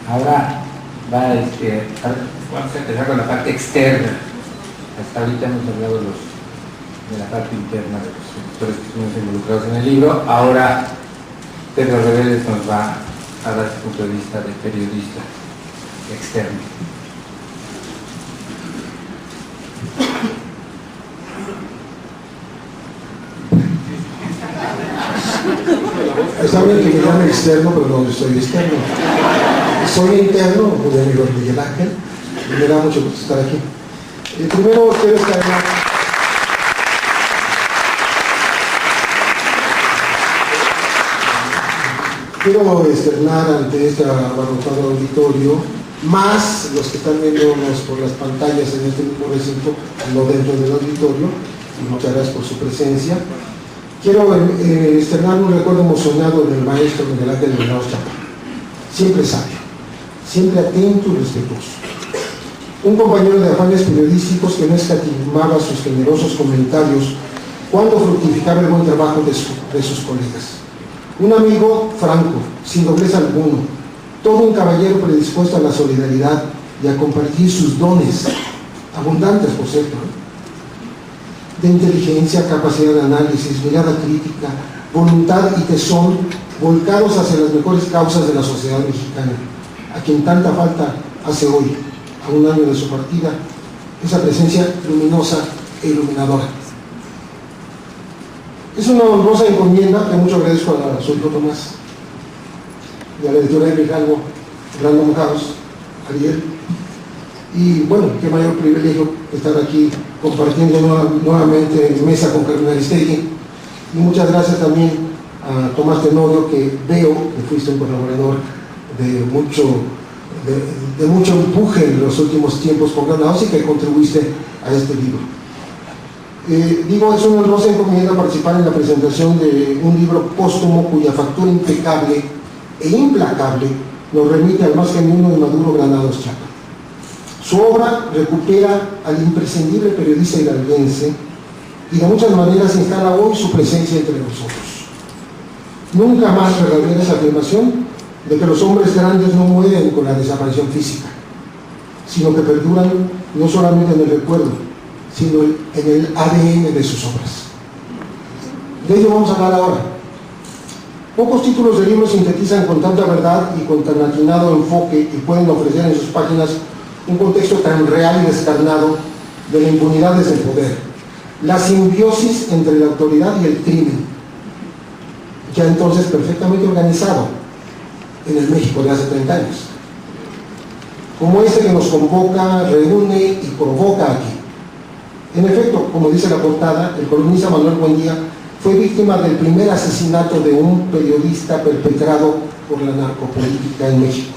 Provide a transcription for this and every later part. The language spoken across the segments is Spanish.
Ahora vamos a empezar con la parte externa. Hasta ahorita hemos hablado de la parte interna de los sectores que estuvimos involucrados en el libro. Ahora Pedro Reveles nos va a dar su punto de vista de periodista externo. Está bien que me llame externo, pero no soy externo. Soy interno, muy amigo de Miguel Ángel, y me da mucho gusto estar aquí. Primero, quiero externar ante este abarrotado auditorio, más los que están viéndonos por las pantallas en este mismo recinto, no dentro del auditorio, y muchas gracias por su presencia. Quiero externar un recuerdo emocionado del maestro Miguel Ángel Granados Chapa, siempre sabio, siempre atento y respetuoso. Un compañero de afanes periodísticos que no escatimaba sus generosos comentarios cuando fructificaba el buen trabajo de sus colegas. Un amigo franco, sin doblez alguno, todo un caballero predispuesto a la solidaridad y a compartir sus dones, abundantes por cierto, de inteligencia, capacidad de análisis, mirada crítica, voluntad y tesón, volcados hacia las mejores causas de la sociedad mexicana, a quien tanta falta hace hoy, a un año de su partida, esa presencia luminosa e iluminadora. Es una honrosa encomienda que mucho agradezco a su hijo Tomás y a la editora de Mijalvo, Fernando Mojados, Ariel, y bueno, qué mayor privilegio estar aquí compartiendo nuevamente en mesa con Carmen Aristegui. Y muchas gracias también a Tomás Tenorio, que veo que fuiste un colaborador de mucho empuje en los últimos tiempos con Granados y que contribuiste a este libro. Es una honrosa encomienda participar en la presentación de un libro póstumo cuya factura impecable e implacable nos remite al más genuino y maduro Granados Chapa. Su obra recupera al imprescindible periodista hidalguense y de muchas maneras instala hoy su presencia entre nosotros. Nunca más verdadera esa afirmación de que los hombres grandes no mueren con la desaparición física, sino que perduran no solamente en el recuerdo, sino en el ADN de sus obras. De ello vamos a hablar ahora. Pocos títulos de libros sintetizan con tanta verdad y con tan atinado enfoque y pueden ofrecer en sus páginas un contexto tan real y descarnado de la impunidad desde el poder, la simbiosis entre la autoridad y el crimen, ya entonces perfectamente organizado en el México de hace 30 años, como este que nos convoca, reúne y provoca aquí. En efecto, como dice la portada, el columnista Manuel Buendía fue víctima del primer asesinato de un periodista perpetrado por la narcopolítica en México.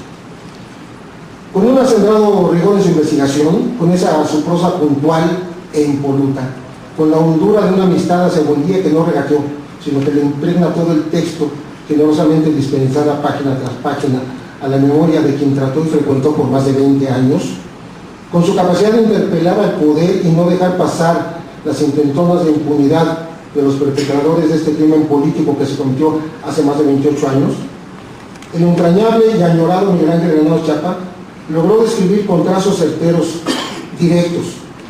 Con un acendrado rigor en su investigación, con esa su prosa puntual e impoluta, con la hondura de una amistad hacia Buendía que no regateó, sino que le impregna todo el texto, generosamente dispensada página tras página a la memoria de quien trató y frecuentó por más de 20 años, con su capacidad de interpelar al poder y no dejar pasar las intentonas de impunidad de los perpetradores de este crimen político que se cometió hace más de 28 años, el entrañable y añorado Miguel Ángel Granados Chapa logró describir con trazos certeros, directos,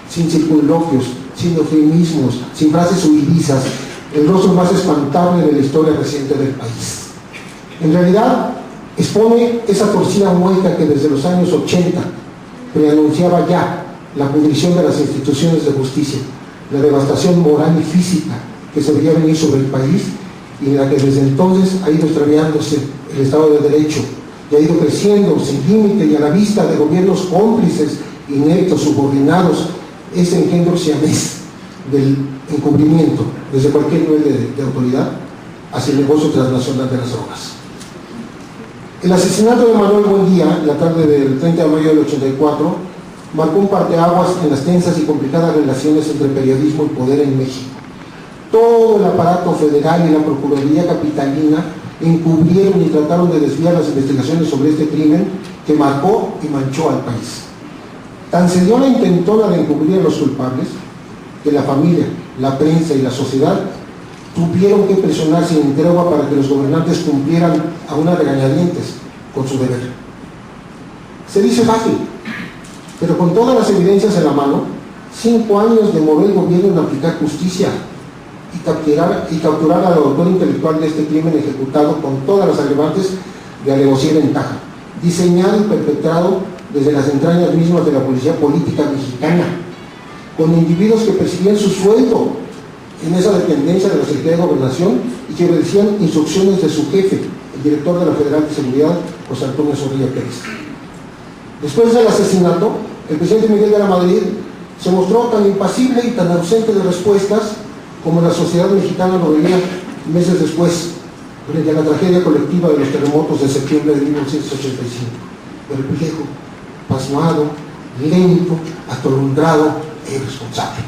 sin circunloquios, sin eufemismos, sin frases huidizas, el rostro más espantable de la historia reciente del país. En realidad, expone esa torcida mueca que desde los años 80 preanunciaba ya la pudrición de las instituciones de justicia, la devastación moral y física que se veía venir sobre el país y en la que desde entonces ha ido extraviándose el Estado de Derecho y ha ido creciendo sin límite y a la vista de gobiernos cómplices, ineptos, subordinados, ese engendro siamés del encubrimiento desde cualquier nivel de autoridad hacia el negocio transnacional de las drogas. El asesinato de Manuel Buendía, la tarde del 30 de mayo del 84, marcó un parteaguas en las tensas y complicadas relaciones entre periodismo y poder en México. Todo el aparato federal y la Procuraduría Capitalina encubrieron y trataron de desviar las investigaciones sobre este crimen que marcó y manchó al país. Tan se dio la intentona de encubrir a los culpables que la familia, la prensa y la sociedad tuvieron que presionar sin tregua para que los gobernantes cumplieran a unas regañadientes con su deber. Se dice fácil, pero con todas las evidencias en la mano, 5 años demoró el gobierno en aplicar justicia y capturar al autor intelectual de este crimen ejecutado con todas las agravantes de alevosía y ventaja, diseñado y perpetrado desde las entrañas mismas de la policía política mexicana, con individuos que percibían su sueldo en esa dependencia de la Secretaría de Gobernación y que obedecían instrucciones de su jefe, el director de la Federal de Seguridad, José Antonio Zorrilla Pérez. Después del asesinato, el presidente Miguel de la Madrid se mostró tan impasible y tan ausente de respuestas como la sociedad mexicana lo veía meses después, frente a la tragedia colectiva de los terremotos de septiembre de 1985. Perplejo, pasmado, lento, atolondrado e irresponsable.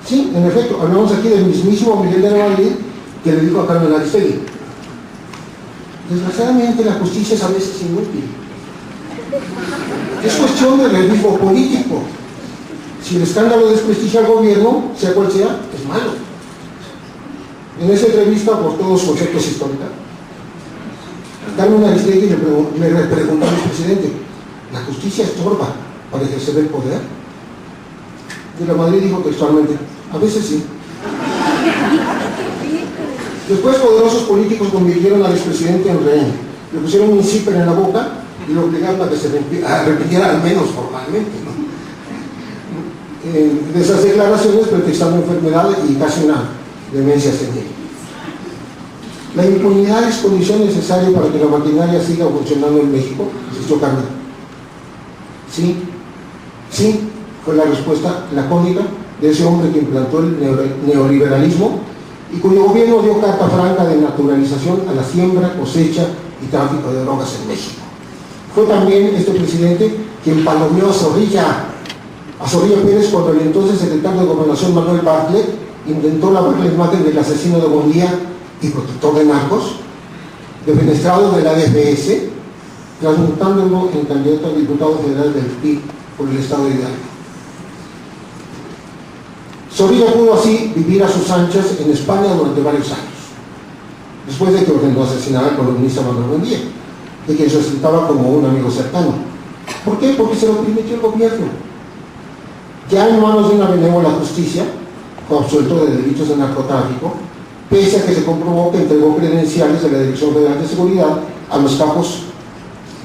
Sí, en efecto, hablamos aquí del mismísimo Miguel de la Madrid que le dijo a Carmen Aristegui: desgraciadamente la justicia es a veces inútil. Es cuestión de realismo político. Si el escándalo desprestigia al gobierno, sea cual sea, es malo. En esa entrevista, por todos los conceptos históricos, Carmen Aristegui le preguntó al presidente: ¿la justicia estorba para ejercer el poder? De la Madrid dijo textualmente: a veces sí. Después, poderosos políticos convirtieron al expresidente en rehén, le pusieron un zipper en la boca y lo obligaron a que se arrepintiera, al menos formalmente, ¿no? De esas declaraciones, pretextando enfermedad y casi una demencia senil. La impunidad es condición necesaria para que la maquinaria siga funcionando en México, insistió Carmen. Sí, sí, fue la respuesta lacónica de ese hombre que implantó el neoliberalismo y cuyo gobierno dio carta franca de naturalización a la siembra, cosecha y tráfico de drogas en México. Fue también este presidente quien palomeó a Zorrilla Pérez cuando el entonces secretario de Gobernación, Manuel Bartlett, intentó lavar la imagen del asesino de Buendía y protector de narcos, defenestrado de la DFS, transmutándolo en candidato a diputado federal del PRI por el estado de Hidalgo. Zorrilla pudo así vivir a sus anchas en España durante varios años, después de que ordenó asesinar al columnista Manuel Buendía, de quien se resultaba como un amigo cercano. ¿Por qué? Porque se lo permitió el gobierno. Ya en manos de una benévola justicia, fue absuelto de delitos de narcotráfico, pese a que se comprobó que entregó credenciales de la Dirección Federal de Seguridad a los capos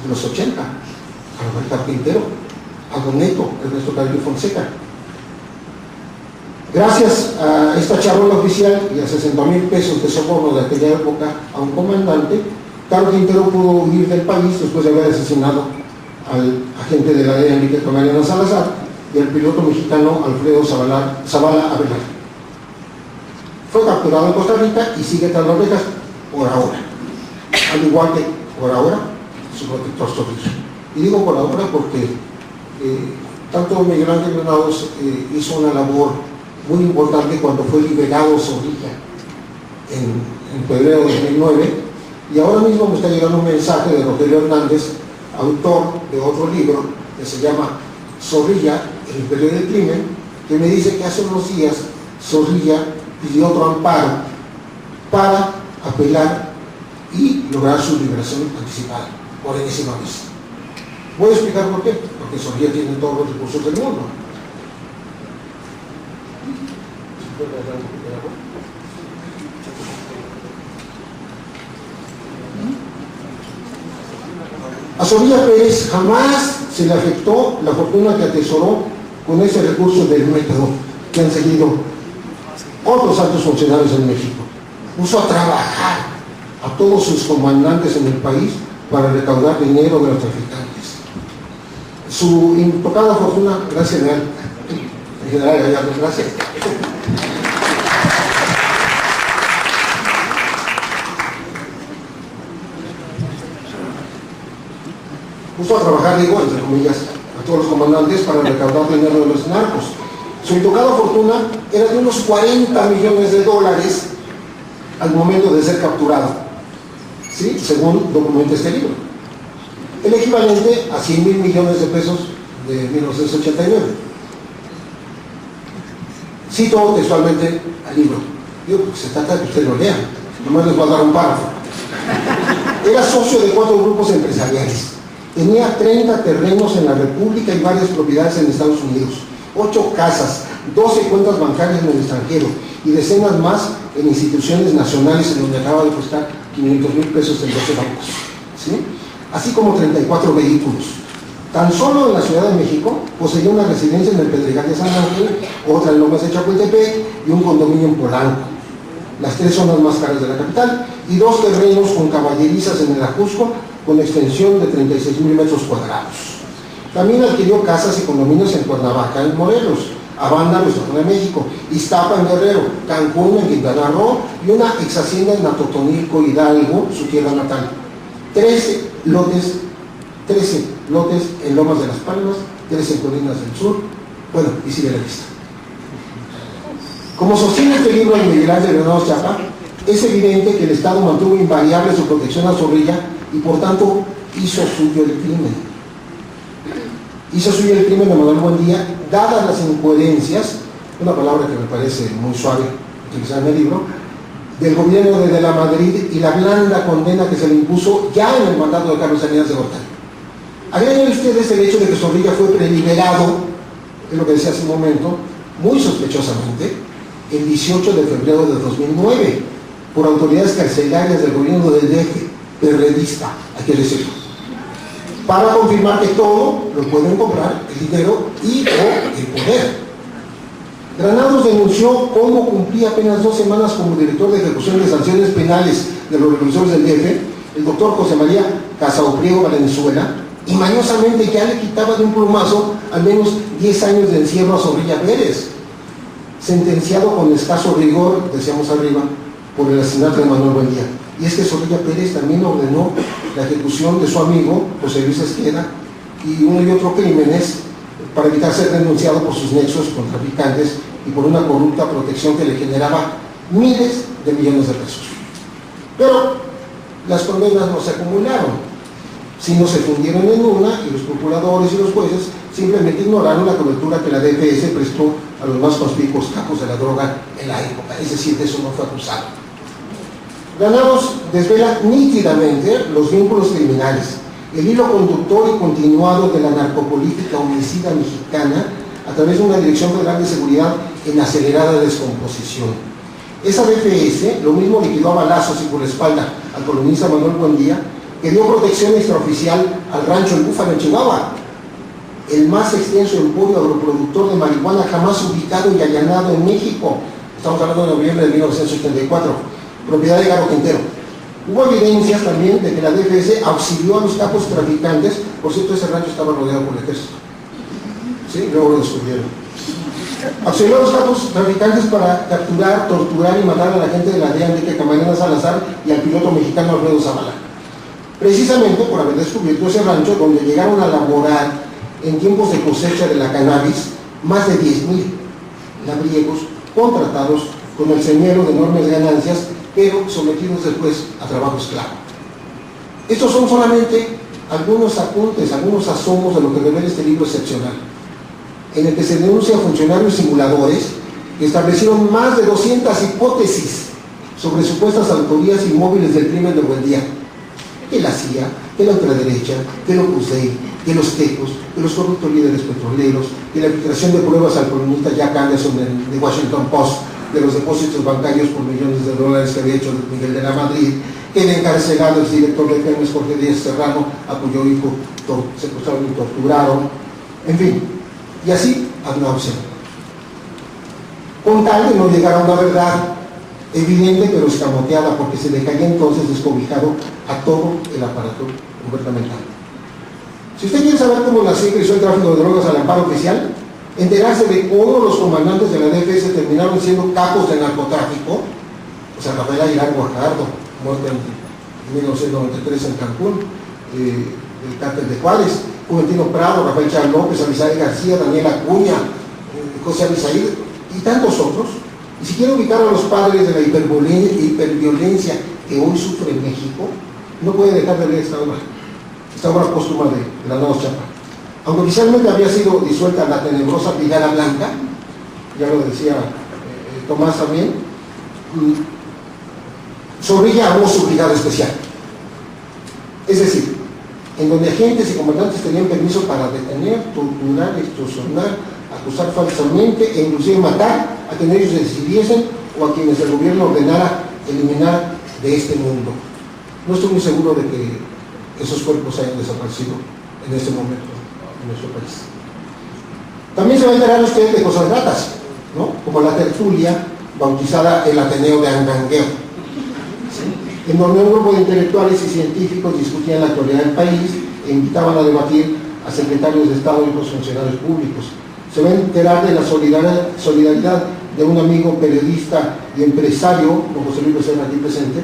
de los 80, a Rafael Carpintero, a Don Neto, Ernesto Carrillo Fonseca. Gracias a esta charola oficial y a 60,000 pesos de soborno de aquella época a un comandante, Carlos Quintero pudo huir del país después de haber asesinado al agente de la DEA, Enrique Mariano Salazar, y al piloto mexicano Alfredo Zavala Avelar. Fue capturado en Costa Rica y sigue tras las orejas por ahora, al igual que por ahora su protector Zorrilla. Y digo por ahora porque tanto Miguel Ángel Granados hizo una labor muy importante cuando fue liberado Zorrilla en febrero de 2009, y ahora mismo me está llegando un mensaje de Rogelio Hernández, autor de otro libro que se llama Zorrilla, el imperio del crimen, que me dice que hace unos días Zorrilla pidió otro amparo para apelar y lograr su liberación anticipada por enésima vez. Voy a explicar por qué, porque Zorrilla tiene todos los recursos del mundo. A Zorrilla Pérez jamás se le afectó la fortuna que atesoró con ese recurso del método que han seguido otros altos funcionarios en México. Puso a trabajar a todos sus comandantes en el país para recaudar dinero de los traficantes. Su intocada fortuna, gracias general Gallardo, gracias. Puso a trabajar, digo, entre comillas, a todos los comandantes para recaudar dinero de los narcos. Su intocada fortuna era de unos 40 millones de dólares al momento de ser capturado, ¿sí? Según documenta este libro. El equivalente a 100,000 millones de pesos de 1989. Cito textualmente al libro. Digo, porque se trata de que usted lo lea. Nomás les voy a dar un párrafo. Era socio de 4 grupos empresariales. Tenía 30 terrenos en la República y varias propiedades en Estados Unidos, 8 casas, 12 cuentas bancarias en el extranjero y decenas más en instituciones nacionales en donde acaba de costar 500,000 pesos en 12 bancos, ¿sí? Así como 34 vehículos. Tan solo en la Ciudad de México poseía una residencia en el Pedregal de San Ángel, otra en Lomas de Chapultepec y un condominio en Polanco, las 3 zonas más caras de la capital, y 2 terrenos con caballerizas en el Ajusco con extensión de 36,000 metros cuadrados. También adquirió casas y condominios en Cuernavaca, en Morelos, Habana, en Estado de México, Iztapa, en Guerrero, Cancún, en Quintana Roo, y una ex hacienda en Atotonilco, Hidalgo, su tierra natal. 13 lotes en Lomas de las Palmas, 13 en Colinas del Sur, bueno, y sigue la lista. Como sostiene este libro de Miguel Ángel Granados Chapa, es evidente que el Estado mantuvo invariable su protección a Zorrilla y por tanto hizo suyo el crimen. Hizo suyo el crimen de Manuel Buendía, dadas las incoherencias, una palabra que me parece muy suave utilizar en el libro, del gobierno de la Madrid y la blanda condena que se le impuso ya en el mandato de Carlos Salinas de Gortari. Agreguen ustedes el hecho de que Zorrilla fue preliberado, es lo que decía hace un momento, muy sospechosamente, el 18 de febrero de 2009, por autoridades carcelarias del gobierno del DF, perredista, hay que decirlo, para confirmar que todo lo pueden comprar, el dinero y o el poder. Granados denunció cómo cumplía apenas 2 semanas como director de ejecución de sanciones penales de los reclusores del DF, el doctor José María Casaopriego Valenzuela, y mañosamente ya le quitaba de un plumazo al menos 10 años de encierro a Zorrilla Pérez, sentenciado con escaso rigor, decíamos arriba, por el asesinato de Manuel Buendía. Y es que Zorrilla Pérez también ordenó la ejecución de su amigo José Luis Esqueda y uno y otro crímenes para evitar ser denunciado por sus nexos con traficantes y por una corrupta protección que le generaba miles de millones de pesos. Pero las condenas no se acumularon, sino se fundieron en una, y los procuradores y los jueces simplemente ignoraron la cobertura que la DFS prestó a los más conspicuos capos de la droga en la época, es decir, de eso no fue acusado. Granados desvela nítidamente los vínculos criminales, el hilo conductor y continuado de la narcopolítica homicida mexicana a través de una Dirección Federal de Seguridad en acelerada descomposición. Esa DFS lo mismo liquidó a balazos y por la espalda al columnista Manuel Buendía, que dio protección extraoficial al rancho El Búfalo en Chihuahua, el más extenso emporio agroproductor de marihuana jamás ubicado y allanado en México. Estamos hablando de noviembre de 1974, propiedad de Garo Quintero. Hubo evidencias también de que la DFS auxilió a los capos traficantes, por cierto ese rancho estaba rodeado por el ejército, ¿sí? Luego lo descubrieron. Auxilió a los capos traficantes para capturar, torturar y matar a la gente de la DEA Enrique Camarena Salazar y al piloto mexicano Alfredo Zavala, precisamente por haber descubierto ese rancho donde llegaron a laborar en tiempos de cosecha de la cannabis más de 10,000 labriegos contratados con el señuelo de enormes ganancias, pero sometidos después a trabajo esclavo. Estos son solamente algunos apuntes, algunos asomos de lo que revela este libro excepcional, en el que se denuncia a funcionarios simuladores que establecieron más de 200 hipótesis sobre supuestas autorías inmóviles del crimen de Buendía, que la CIA, que la ultraderecha, que el Opus Dei, que los tecos, que los corruptos líderes petroleros, que la filtración de pruebas al columnista Jack Anderson de Washington Post, de los depósitos bancarios por millones de dólares que había hecho Miguel de la Madrid, que el encarcelado ex director de Pemex, Jorge Díaz Serrano, a cuyo hijo secuestraron y torturaron, en fin, y así ad nauseam. Con tal de no llegar a una verdad evidente pero escamoteada, porque se le caía entonces descobijado a todo el aparato gubernamental. Si usted quiere saber cómo nació y creció el tráfico de drogas al amparo oficial, enterarse de cómo los comandantes de la DFS terminaron siendo capos de narcotráfico, o sea, Rafael Aguilar Guajardo, muerto en 1993 en Cancún, el cártel de Juárez, Juventino Prado, Rafael Char López, Abisaí García, Daniel Acuña, José Abisaí y tantos otros. Y si quiere ubicar a los padres de la hiperviolencia que hoy sufre México, no puede dejar de leer esta obra póstuma de Granados Chapa. Aunque oficialmente había sido disuelta la tenebrosa Brigada Blanca, ya lo decía Tomás también, Zorrilla armó su brigada especial. Es decir, en donde agentes y comandantes tenían permiso para detener, torturar, extorsionar, acusar falsamente e inclusive matar a quienes ellos decidiesen o a quienes el gobierno ordenara eliminar de este mundo. No estoy muy seguro de que esos cuerpos hayan desaparecido en este momento en nuestro país. También se va a enterar usted de cosas gratas, ¿no? Como la tertulia bautizada el Ateneo de Angangueo, ¿sí? En donde un grupo de intelectuales y científicos discutían la actualidad del país e invitaban a debatir a secretarios de Estado y otros funcionarios públicos. Se va a enterar de la solidaridad de un amigo periodista y empresario, don José Luis Becerra, aquí presente,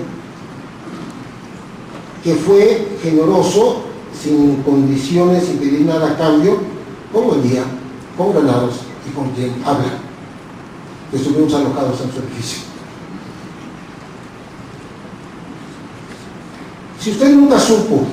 que fue generoso, sin condiciones, sin pedir nada a cambio, con buen día, con Granados y con quien habla. Estuvimos alojados en su edificio. Si usted nunca supo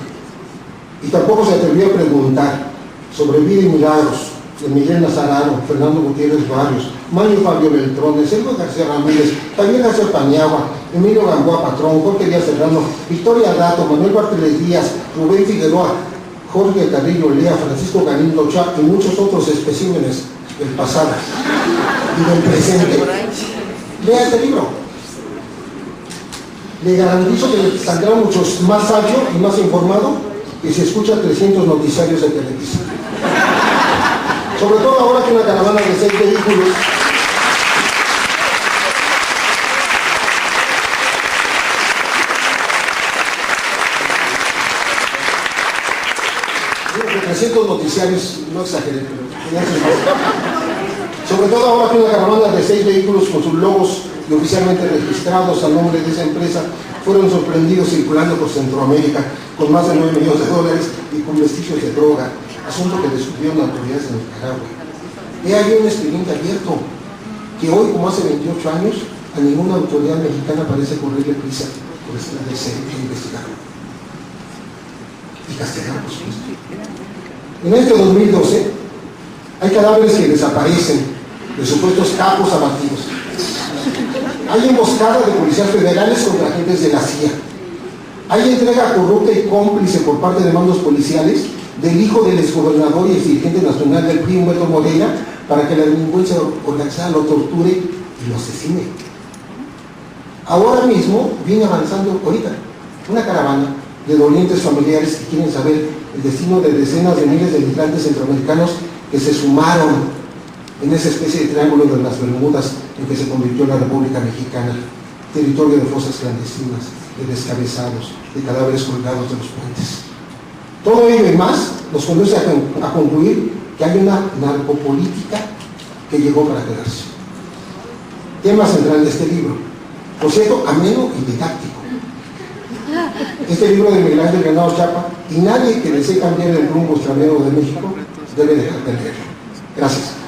y tampoco se atrevió a preguntar sobre vida y milagros de Miguel Nazarano, Fernando Gutiérrez Barrios, Mario Fabio Beltrones, Sergio García Ramírez, Javier García Paniagua, Emilio Gamboa Patrón, Jorge Díaz Serrano, Victoria Dato, Manuel Bartélez Díaz, Rubén Figueroa, Jorge Carrillo Lea, Francisco Galindo Ochoa y muchos otros especímenes del pasado y del presente, lea este libro. Le garantizo que saldrá mucho más sabio y más informado que si escucha 300 noticiarios de Televisa. Sobre todo ahora que una caravana de 6 vehículos de 300 noticiarios, no exageré, pero sobre todo ahora que una caravana de 6 vehículos con sus logos y oficialmente registrados a nombre de esa empresa fueron sorprendidos circulando por Centroamérica con más de $9 millones y con vestigios de droga, asunto que descubrieron autoridades en Nicaragua. He ahí un expediente abierto que hoy, como hace 28 años, a ninguna autoridad mexicana parece correrle prisa por esclarecer e investigar y castigar, por supuesto. En este 2012 hay cadáveres que desaparecen de supuestos capos abatidos. Hay emboscadas de policías federales contra agentes de la CIA. Hay entrega corrupta y cómplice por parte de mandos policiales del hijo del exgobernador y exdirigente nacional del PRI, Humberto Moreira, para que la delincuencia organizada lo torture y lo asesine. Ahora mismo viene avanzando ahorita una caravana de dolientes familiares que quieren saber el destino de decenas de miles de migrantes centroamericanos que se sumaron en esa especie de triángulo de las Bermudas en que se convirtió la República Mexicana, territorio de fosas clandestinas, de descabezados, de cadáveres colgados de los puentes. Todo ello y más nos conduce a concluir que hay una narcopolítica que llegó para quedarse. Tema central de este libro, por cierto, ameno y didáctico. Este libro de Miguel Ángel Granados Chapa, y nadie que desee cambiar el rumbo extranjero de México debe dejar de leerlo. Gracias.